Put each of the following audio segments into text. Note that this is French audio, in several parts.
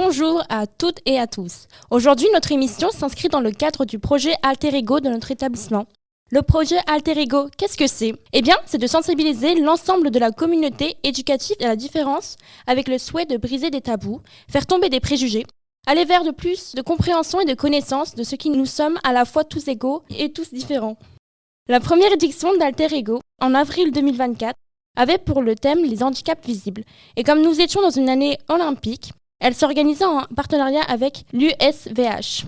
bonjour à toutes et à tous. Aujourd'hui, notre émission s'inscrit dans le cadre du projet Alter Ego de notre établissement. Le projet Alter Ego, qu'est-ce que c'est ? Eh bien, c'est de sensibiliser l'ensemble de la communauté éducative à la différence avec le souhait de briser des tabous, faire tomber des préjugés, aller vers de plus de compréhension et de connaissance de ce qui nous sommes à la fois tous égaux et tous différents. La première édition d'Alter Ego, en avril 2024, avait pour le thème les handicaps visibles. Et comme nous étions dans une année olympique, elle s'organisait en partenariat avec l'USVH.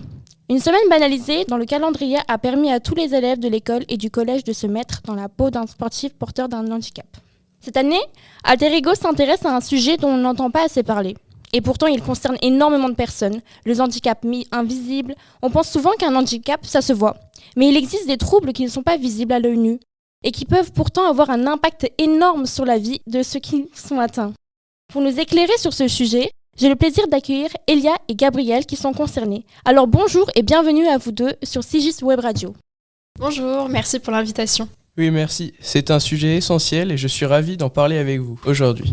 Une semaine banalisée dans le calendrier a permis à tous les élèves de l'école et du collège de se mettre dans la peau d'un sportif porteur d'un handicap. Cette année, Alter Ego s'intéresse à un sujet dont on n'entend pas assez parler. Et pourtant, il concerne énormément de personnes. Le handicap mis invisible. On pense souvent qu'un handicap, ça se voit. Mais il existe des troubles qui ne sont pas visibles à l'œil nu et qui peuvent pourtant avoir un impact énorme sur la vie de ceux qui sont atteints. Pour nous éclairer sur ce sujet, j'ai le plaisir d'accueillir Elia et Gabriel qui sont concernés. Alors bonjour et bienvenue à vous deux sur Sigis Web Radio. Bonjour, merci pour l'invitation. Oui, merci. C'est un sujet essentiel et je suis ravi d'en parler avec vous aujourd'hui.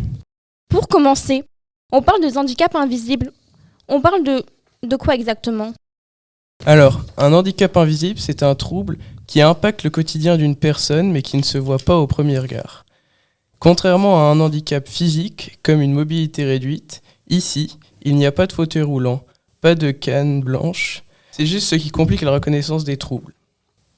Pour commencer, on parle de handicap invisible. On parle de quoi exactement ? Alors, un handicap invisible, c'est un trouble qui impacte le quotidien d'une personne mais qui ne se voit pas au premier regard. Contrairement à un handicap physique, comme une mobilité réduite, ici, il n'y a pas de fauteuil roulant, pas de canne blanche, c'est juste ce qui complique la reconnaissance des troubles.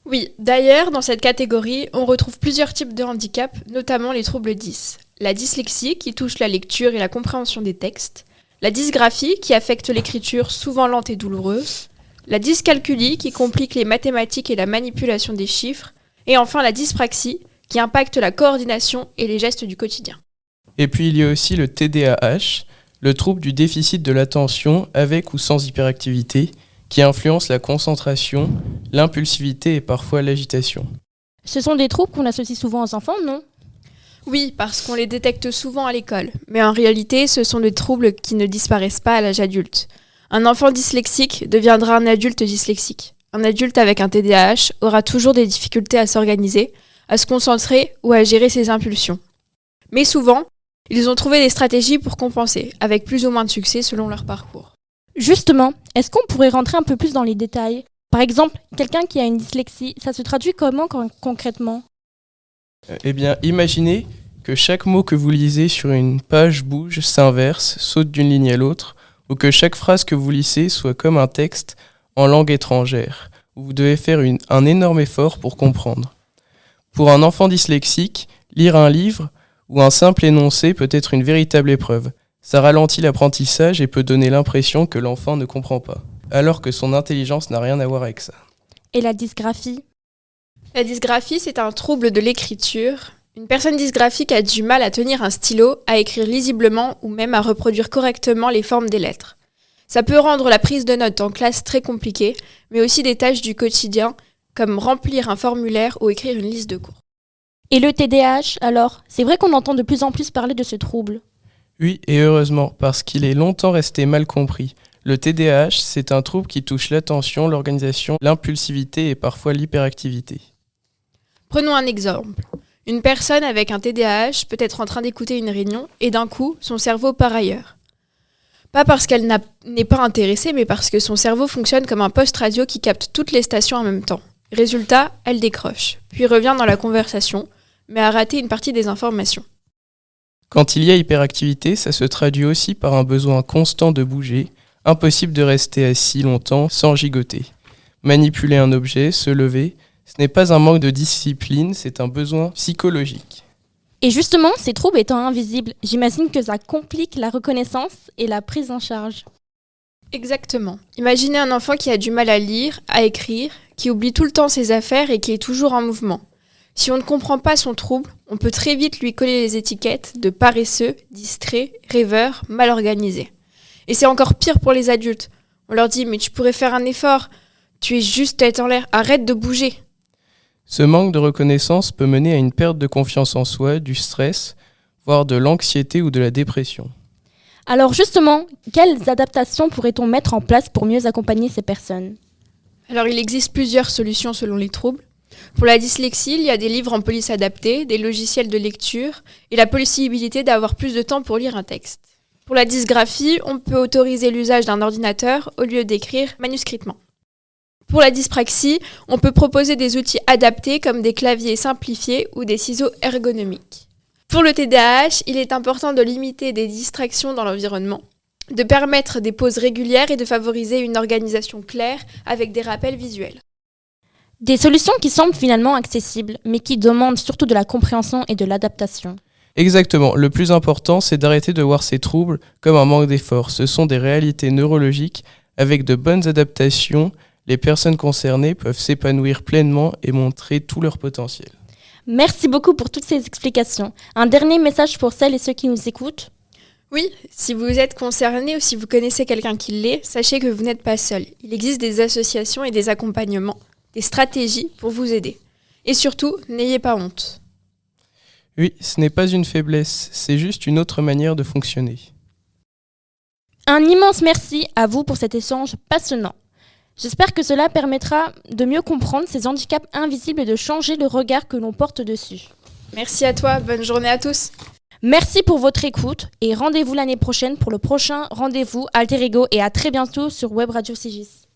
Oui, d'ailleurs, dans cette catégorie, on retrouve plusieurs types de handicaps, notamment les troubles 10. La dyslexie, qui touche la lecture et la compréhension des textes. La dysgraphie, qui affecte l'écriture souvent lente et douloureuse. La dyscalculie, qui complique les mathématiques et la manipulation des chiffres. Et enfin la dyspraxie, qui impacte la coordination et les gestes du quotidien. Et puis il y a aussi le TDAH, le trouble du déficit de l'attention avec ou sans hyperactivité, qui influence la concentration, l'impulsivité et parfois l'agitation. Ce sont des troubles qu'on associe souvent aux enfants, non ? Oui, parce qu'on les détecte souvent à l'école. Mais en réalité, ce sont des troubles qui ne disparaissent pas à l'âge adulte. Un enfant dyslexique deviendra un adulte dyslexique. Un adulte avec un TDAH aura toujours des difficultés à s'organiser, à se concentrer ou à gérer ses impulsions. Mais souvent, ils ont trouvé des stratégies pour compenser, avec plus ou moins de succès selon leur parcours. Justement, est-ce qu'on pourrait rentrer un peu plus dans les détails ? Par exemple, quelqu'un qui a une dyslexie, ça se traduit comment concrètement ? Eh bien, imaginez que chaque mot que vous lisez sur une page bouge, s'inverse, saute d'une ligne à l'autre, ou que chaque phrase que vous lisez soit comme un texte en langue étrangère, où vous devez faire un énorme effort pour comprendre. Pour un enfant dyslexique, lire un livre ou un simple énoncé peut être une véritable épreuve. Ça ralentit l'apprentissage et peut donner l'impression que l'enfant ne comprend pas, alors que son intelligence n'a rien à voir avec ça. Et la dysgraphie ? La dysgraphie, c'est un trouble de l'écriture. Une personne dysgraphique a du mal à tenir un stylo, à écrire lisiblement ou même à reproduire correctement les formes des lettres. Ça peut rendre la prise de notes en classe très compliquée, mais aussi des tâches du quotidien, comme remplir un formulaire ou écrire une liste de cours. Et le TDAH, alors ? C'est vrai qu'on entend de plus en plus parler de ce trouble. Oui, et heureusement, parce qu'il est longtemps resté mal compris. Le TDAH, c'est un trouble qui touche l'attention, l'organisation, l'impulsivité et parfois l'hyperactivité. Prenons un exemple. Une personne avec un TDAH peut être en train d'écouter une réunion et d'un coup, son cerveau part ailleurs. Pas parce qu'elle n'est pas intéressée, mais parce que son cerveau fonctionne comme un poste radio qui capte toutes les stations en même temps. Résultat, elle décroche, puis revient dans la conversation, mais a raté une partie des informations. Quand il y a hyperactivité, ça se traduit aussi par un besoin constant de bouger, impossible de rester assis longtemps sans gigoter. Manipuler un objet, se lever, ce n'est pas un manque de discipline, c'est un besoin psychologique. Et justement, ces troubles étant invisibles, j'imagine que ça complique la reconnaissance et la prise en charge. Exactement. Imaginez un enfant qui a du mal à lire, à écrire, qui oublie tout le temps ses affaires et qui est toujours en mouvement. Si on ne comprend pas son trouble, on peut très vite lui coller les étiquettes de paresseux, distrait, rêveur, mal organisé. Et c'est encore pire pour les adultes. On leur dit « mais tu pourrais faire un effort, tu es juste tête en l'air, arrête de bouger ». Ce manque de reconnaissance peut mener à une perte de confiance en soi, du stress, voire de l'anxiété ou de la dépression. Alors justement, quelles adaptations pourrait-on mettre en place pour mieux accompagner ces personnes ? Alors il existe plusieurs solutions selon les troubles. Pour la dyslexie, il y a des livres en police adaptés, des logiciels de lecture et la possibilité d'avoir plus de temps pour lire un texte. Pour la dysgraphie, on peut autoriser l'usage d'un ordinateur au lieu d'écrire manuscritement. Pour la dyspraxie, on peut proposer des outils adaptés comme des claviers simplifiés ou des ciseaux ergonomiques. Pour le TDAH, il est important de limiter des distractions dans l'environnement, de permettre des pauses régulières et de favoriser une organisation claire avec des rappels visuels. Des solutions qui semblent finalement accessibles, mais qui demandent surtout de la compréhension et de l'adaptation. Exactement, le plus important, c'est d'arrêter de voir ces troubles comme un manque d'effort. Ce sont des réalités neurologiques. Avec de bonnes adaptations, les personnes concernées peuvent s'épanouir pleinement et montrer tout leur potentiel. Merci beaucoup pour toutes ces explications. Un dernier message pour celles et ceux qui nous écoutent. Oui, si vous êtes concerné ou si vous connaissez quelqu'un qui l'est, sachez que vous n'êtes pas seul. Il existe des associations et des accompagnements, des stratégies pour vous aider. Et surtout, n'ayez pas honte. Oui, ce n'est pas une faiblesse, c'est juste une autre manière de fonctionner. Un immense merci à vous pour cet échange passionnant. J'espère que cela permettra de mieux comprendre ces handicaps invisibles et de changer le regard que l'on porte dessus. Merci à toi, bonne journée à tous. Merci pour votre écoute et rendez-vous l'année prochaine pour le prochain rendez-vous Alter Ego et à très bientôt sur Web Radio CGIS.